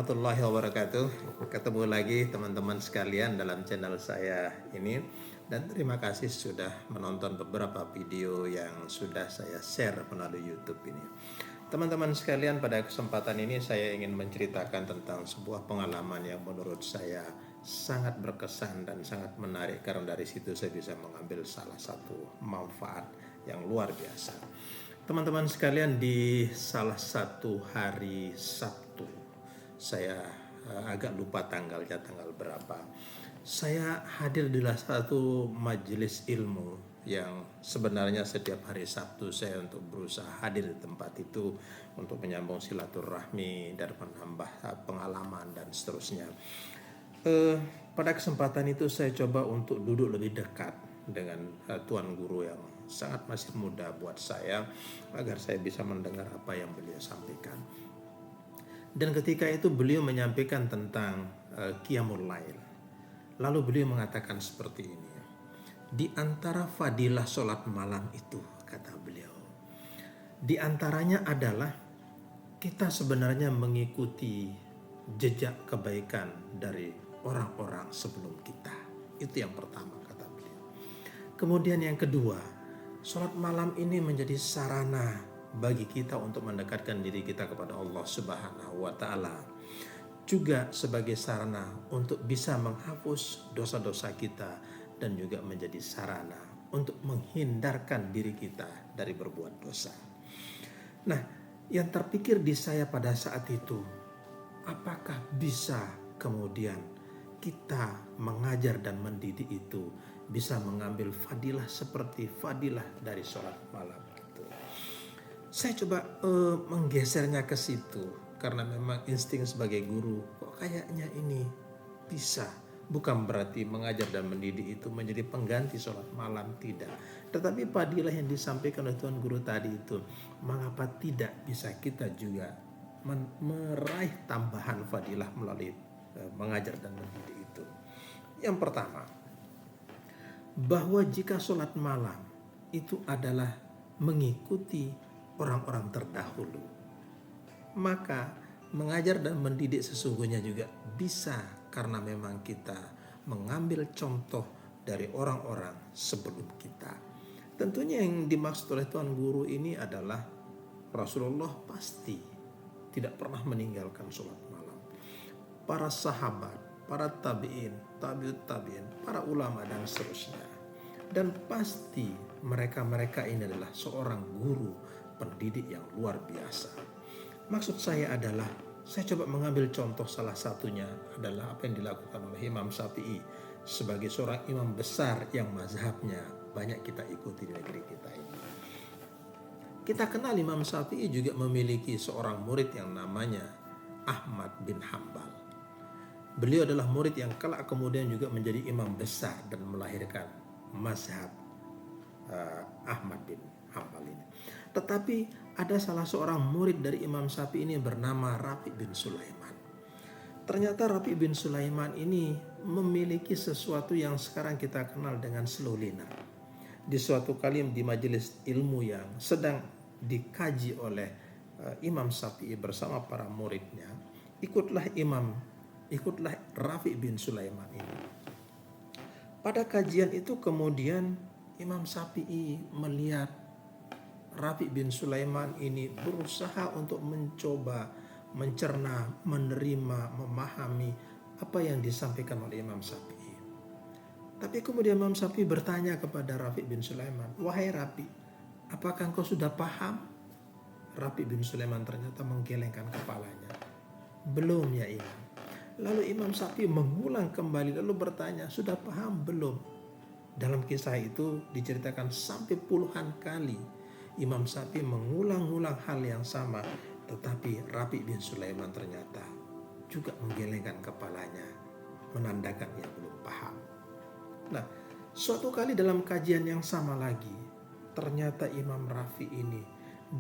warahmatullahi wabarakatuh. Ketemu lagi teman-teman sekalian dalam channel saya ini. Dan terima kasih sudah menonton beberapa video yang sudah saya share melalui YouTube ini. Teman-teman sekalian, pada kesempatan ini saya ingin menceritakan tentang sebuah pengalaman yang menurut saya sangat berkesan dan sangat menarik, karena dari situ saya bisa mengambil salah satu manfaat yang luar biasa. Teman-teman sekalian, di salah satu hari Sabtu, saya agak lupa tanggalnya, tanggal berapa, saya hadir di salah satu majelis ilmu yang sebenarnya setiap hari Sabtu saya untuk berusaha hadir di tempat itu untuk menyambung silaturahmi dan menambah pengalaman dan seterusnya. Pada kesempatan itu saya coba untuk duduk lebih dekat dengan tuan guru yang sangat masih muda buat saya, agar saya bisa mendengar apa yang beliau sampaikan. Dan ketika itu beliau menyampaikan tentang Qiyamul Lail. Lalu beliau mengatakan seperti ini: di antara fadilah sholat malam itu, kata beliau, di antaranya adalah kita sebenarnya mengikuti jejak kebaikan dari orang-orang sebelum kita. Itu yang pertama, kata beliau. Kemudian yang kedua, sholat malam ini menjadi sarana bagi kita untuk mendekatkan diri kita kepada Allah Subhanahu wa Ta'ala, juga sebagai sarana untuk bisa menghapus dosa-dosa kita, dan juga menjadi sarana untuk menghindarkan diri kita dari berbuat dosa. Nah, yang terpikir di saya pada saat itu, apakah bisa kemudian kita mengajar dan mendidik itu bisa mengambil fadilah seperti fadilah dari sholat malam itu? Saya coba menggesernya ke situ, karena memang insting sebagai guru, kok kayaknya ini bisa. Bukan berarti mengajar dan mendidik itu menjadi pengganti sholat malam, tidak. Tetapi fadilah yang disampaikan oleh Tuan Guru tadi itu, mengapa tidak bisa kita juga meraih tambahan fadilah melalui mengajar dan mendidik itu. Yang pertama, bahwa jika sholat malam itu adalah mengikuti orang-orang terdahulu, maka mengajar dan mendidik sesungguhnya juga bisa, karena memang kita mengambil contoh dari orang-orang sebelum kita. Tentunya yang dimaksud oleh Tuan Guru ini adalah Rasulullah pasti tidak pernah meninggalkan sholat malam. Para sahabat, para tabi'in, tabi'ut tabi'in, para ulama dan seterusnya. Dan pasti mereka-mereka ini adalah seorang guru pendidik yang luar biasa. Maksud saya adalah, saya coba mengambil contoh, salah satunya adalah apa yang dilakukan oleh Imam Syafi'i sebagai seorang imam besar yang mazhabnya banyak kita ikuti di negeri kita ini. Kita kenal Imam Syafi'i juga memiliki seorang murid yang namanya Ahmad bin Hambal. Beliau adalah murid yang kelak kemudian juga menjadi imam besar dan melahirkan mazhab Ahmad bin Hambal ini. Tetapi ada salah seorang murid dari Imam Syafi'i ini bernama Rafi bin Sulaiman. Ternyata Rafi bin Sulaiman ini memiliki sesuatu yang sekarang kita kenal dengan slow learner. Di suatu kali di majelis ilmu yang sedang dikaji oleh Imam Syafi'i bersama para muridnya, ikutlah Rafi bin Sulaiman ini. Pada kajian itu kemudian Imam Syafi'i melihat Rafi bin Sulaiman ini berusaha untuk mencoba mencerna, menerima, memahami apa yang disampaikan oleh Imam Syafi'i. Tapi kemudian Imam Syafi'i bertanya kepada Rafi bin Sulaiman, "Wahai Rafi, apakah engkau sudah paham?" Rafi bin Sulaiman ternyata menggelengkan kepalanya. "Belum ya Imam." Lalu Imam Syafi'i mengulang kembali lalu bertanya, "Sudah paham belum?" Dalam kisah itu diceritakan sampai puluhan kali Imam Syafi'i mengulang-ulang hal yang sama, tetapi Rafi bin Sulaiman ternyata juga menggelengkan kepalanya, menandakan ia belum paham. Nah, suatu kali dalam kajian yang sama lagi, ternyata Imam Rafi ini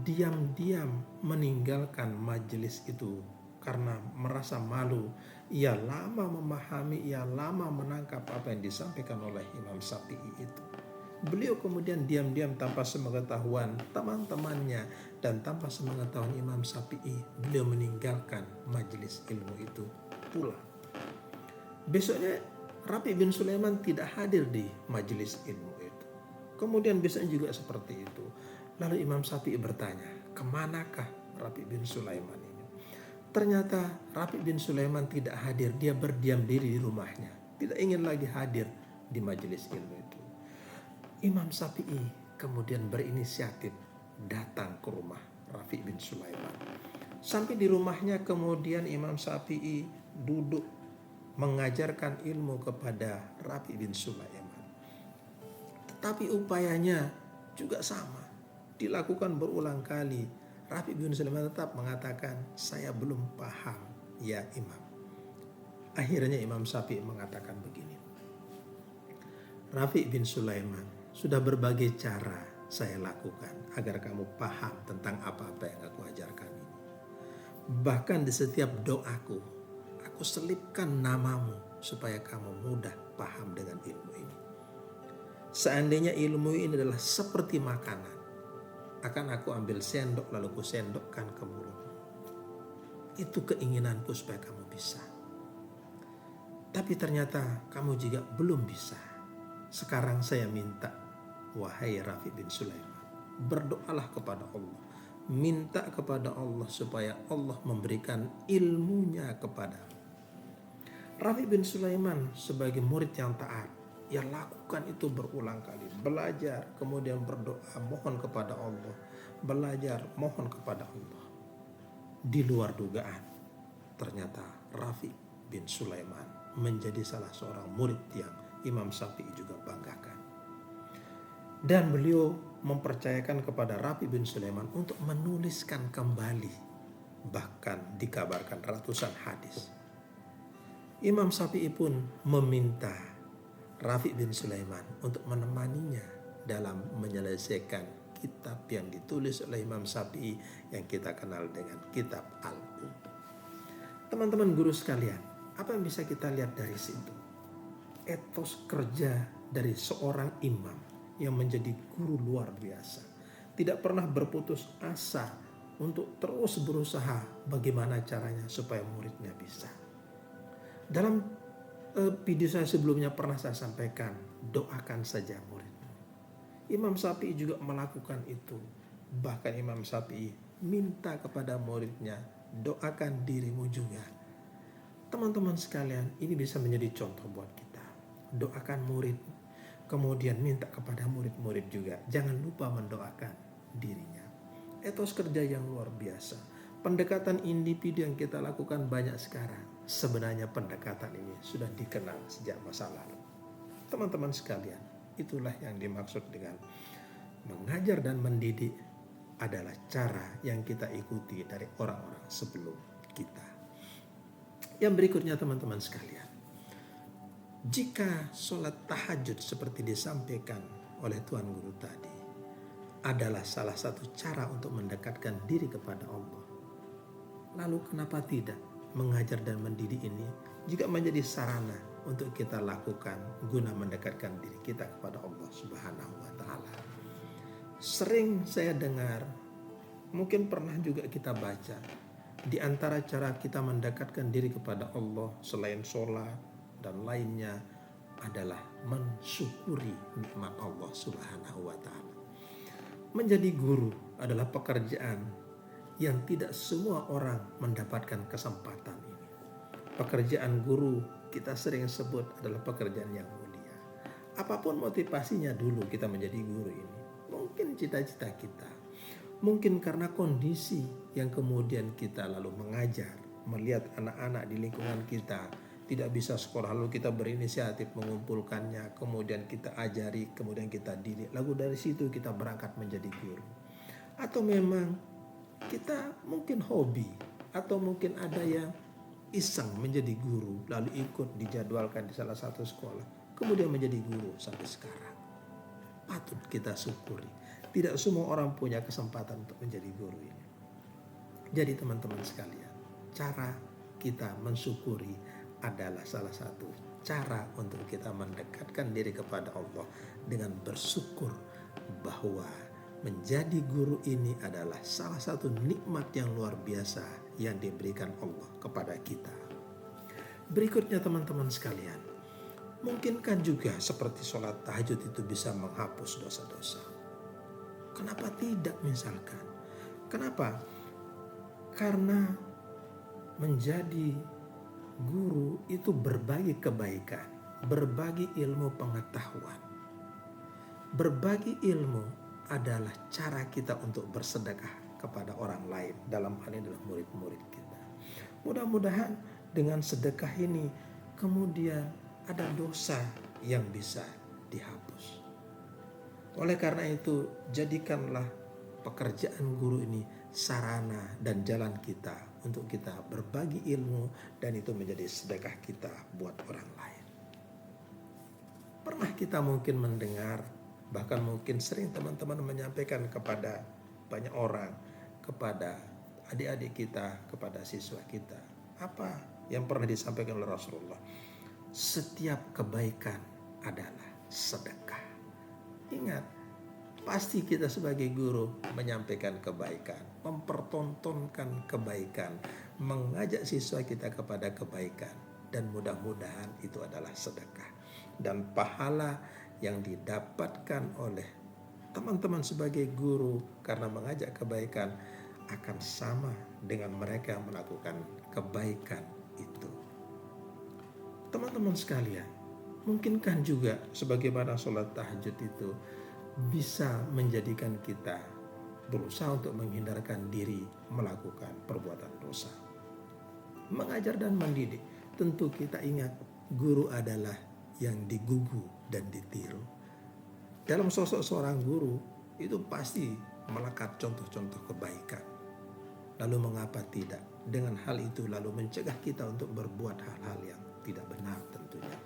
diam-diam meninggalkan majelis itu karena merasa malu. Ia lama memahami, ia lama menangkap apa yang disampaikan oleh Imam Syafi'i itu. Beliau kemudian diam-diam tanpa sepengetahuan teman-temannya dan tanpa sepengetahuan Imam Syafi'i, beliau meninggalkan majelis ilmu itu pulang. Besoknya Rafi' bin Sulaiman tidak hadir di majelis ilmu itu. Kemudian besoknya juga seperti itu. Lalu Imam Syafi'i bertanya, kemanakah Rafi' bin Sulaiman ini? Ternyata Rafi' bin Sulaiman tidak hadir, dia berdiam diri di rumahnya, tidak ingin lagi hadir di majelis ilmu itu. Imam Syafi'i kemudian berinisiatif datang ke rumah Rafi' bin Sulaiman. Sampai di rumahnya kemudian Imam Syafi'i duduk mengajarkan ilmu kepada Rafi' bin Sulaiman. Tetapi upayanya juga sama, dilakukan berulang kali. Rafi' bin Sulaiman tetap mengatakan, saya belum paham ya Imam. Akhirnya Imam Syafi'i mengatakan begini, Rafi' bin Sulaiman, sudah berbagai cara saya lakukan agar kamu paham tentang apa-apa yang aku ajarkan ini. Bahkan di setiap doaku, aku selipkan namamu supaya kamu mudah paham dengan ilmu ini. Seandainya ilmu ini adalah seperti makanan, akan aku ambil sendok lalu ku sendokkan ke mulutmu. Itu keinginanku supaya kamu bisa. Tapi ternyata kamu juga belum bisa. Sekarang saya minta, wahai Rafi' bin Sulaiman, berdoalah kepada Allah. Minta kepada Allah supaya Allah memberikan ilmunya kepadamu. Rafi' bin Sulaiman sebagai murid yang taat, ia lakukan itu berulang kali. Belajar, kemudian berdoa, mohon kepada Allah. Belajar, mohon kepada Allah. Di luar dugaan, ternyata Rafi' bin Sulaiman menjadi salah seorang murid yang Imam Syafi'i juga banggakan. Dan beliau mempercayakan kepada Rafi' bin Sulaiman untuk menuliskan kembali, bahkan dikabarkan ratusan hadis. Imam Syafi'i pun meminta Rafi' bin Sulaiman untuk menemaninya dalam menyelesaikan kitab yang ditulis oleh Imam Syafi'i yang kita kenal dengan kitab Al-Um. Teman-teman guru sekalian, apa yang bisa kita lihat dari situ? Etos kerja dari seorang imam yang menjadi guru luar biasa. Tidak pernah berputus asa untuk terus berusaha bagaimana caranya supaya muridnya bisa. Dalam video saya sebelumnya pernah saya sampaikan, doakan saja muridmu. Imam Syafi'i juga melakukan itu. Bahkan Imam Syafi'i minta kepada muridnya, doakan dirimu juga. Teman-teman sekalian, ini bisa menjadi contoh buat kita. Doakan murid, kemudian minta kepada murid-murid juga. Jangan lupa mendoakan dirinya. Etos kerja yang luar biasa. Pendekatan individu yang kita lakukan banyak sekarang. Sebenarnya pendekatan ini sudah dikenal sejak masa lalu. Teman-teman sekalian, itulah yang dimaksud dengan mengajar dan mendidik adalah cara yang kita ikuti dari orang-orang sebelum kita. Yang berikutnya teman-teman sekalian, jika sholat tahajud seperti disampaikan oleh Tuan Guru tadi adalah salah satu cara untuk mendekatkan diri kepada Allah, lalu kenapa tidak mengajar dan mendidik ini juga menjadi sarana untuk kita lakukan guna mendekatkan diri kita kepada Allah Subhanahu wa Ta'ala. Sering saya dengar, mungkin pernah juga kita baca, di antara cara kita mendekatkan diri kepada Allah selain sholat dan lainnya adalah mensyukuri nikmat Allah Subhanahu wa Ta'ala. Menjadi guru adalah pekerjaan yang tidak semua orang mendapatkan kesempatan ini. Pekerjaan guru kita sering sebut adalah pekerjaan yang mulia. Apapun motivasinya dulu kita menjadi guru ini, mungkin cita-cita kita, mungkin karena kondisi yang kemudian kita lalu mengajar, melihat anak-anak di lingkungan kita tidak bisa sekolah, lalu kita berinisiatif mengumpulkannya, kemudian kita ajari, kemudian kita didik, lalu dari situ kita berangkat menjadi guru. Atau memang kita mungkin hobi, atau mungkin ada yang iseng menjadi guru, lalu ikut dijadwalkan di salah satu sekolah, kemudian menjadi guru sampai sekarang. Patut kita syukuri. Tidak semua orang punya kesempatan untuk menjadi guru ini. Jadi teman-teman sekalian, cara kita mensyukuri adalah salah satu cara untuk kita mendekatkan diri kepada Allah dengan bersyukur bahwa menjadi guru ini adalah salah satu nikmat yang luar biasa yang diberikan Allah kepada kita. Berikutnya teman-teman sekalian, mungkinkah juga seperti sholat tahajud itu bisa menghapus dosa-dosa? Kenapa tidak misalkan? Kenapa? Karena menjadi guru itu berbagi kebaikan, berbagi ilmu pengetahuan. Berbagi ilmu adalah cara kita untuk bersedekah kepada orang lain, dalam hal ini adalah murid-murid kita. Mudah-mudahan dengan sedekah ini kemudian ada dosa yang bisa dihapus. Oleh karena itu, jadikanlah pekerjaan guru ini sarana dan jalan kita untuk kita berbagi ilmu, dan itu menjadi sedekah kita buat orang lain. Pernah kita mungkin mendengar, bahkan mungkin sering teman-teman menyampaikan kepada banyak orang, kepada adik-adik kita, kepada siswa kita, apa yang pernah disampaikan oleh Rasulullah? Setiap kebaikan adalah sedekah. Ingat, pasti kita sebagai guru menyampaikan kebaikan, mempertontonkan kebaikan, mengajak siswa kita kepada kebaikan, dan mudah-mudahan itu adalah sedekah. Dan pahala yang didapatkan oleh teman-teman sebagai guru karena mengajak kebaikan akan sama dengan mereka yang melakukan kebaikan itu. Teman-teman sekalian, mungkinkah juga sebagaimana sholat tahajud itu bisa menjadikan kita berusaha untuk menghindarkan diri melakukan perbuatan dosa. Mengajar dan mendidik, tentu kita ingat guru adalah yang digugu dan ditiru. Dalam sosok seorang guru itu pasti melekat contoh-contoh kebaikan. Lalu mengapa tidak dengan hal itu lalu mencegah kita untuk berbuat hal-hal yang tidak benar tentunya.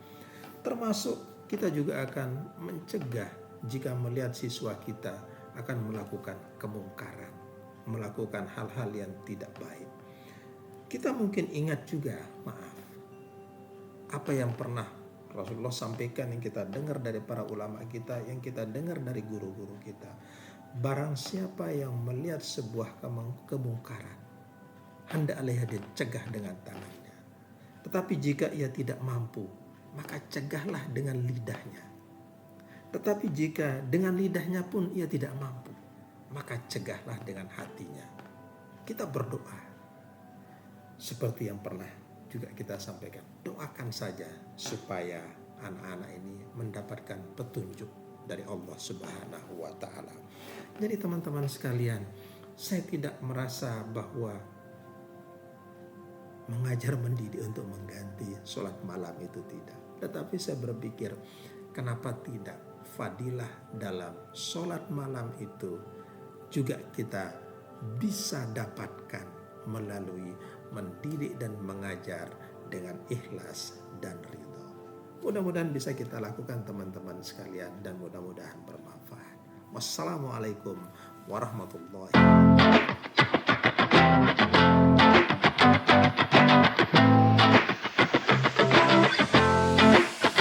Termasuk kita juga akan mencegah jika melihat siswa kita akan melakukan kemungkaran, melakukan hal-hal yang tidak baik. Kita mungkin ingat juga, apa yang pernah Rasulullah sampaikan, yang kita dengar dari para ulama kita, yang kita dengar dari guru-guru kita. Barang siapa yang melihat sebuah kemungkaran, hendaklah ia dicegah dengan tangannya. Tetapi jika ia tidak mampu, maka cegahlah dengan lidahnya. Tetapi jika dengan lidahnya pun ia tidak mampu, maka cegahlah dengan hatinya. Kita berdoa seperti yang pernah juga kita sampaikan. Doakan saja supaya anak-anak ini mendapatkan petunjuk dari Allah Subhanahu wa Ta'ala. Jadi teman-teman sekalian, saya tidak merasa bahwa mengajar mendidik untuk mengganti sholat malam itu tidak. Tetapi saya berpikir, kenapa tidak fadilah dalam sholat malam itu juga kita bisa dapatkan melalui mendidik dan mengajar dengan ikhlas dan ridho. Mudah-mudahan bisa kita lakukan teman-teman sekalian, dan mudah-mudahan bermanfaat. Wassalamualaikum warahmatullahi wabarakatuh.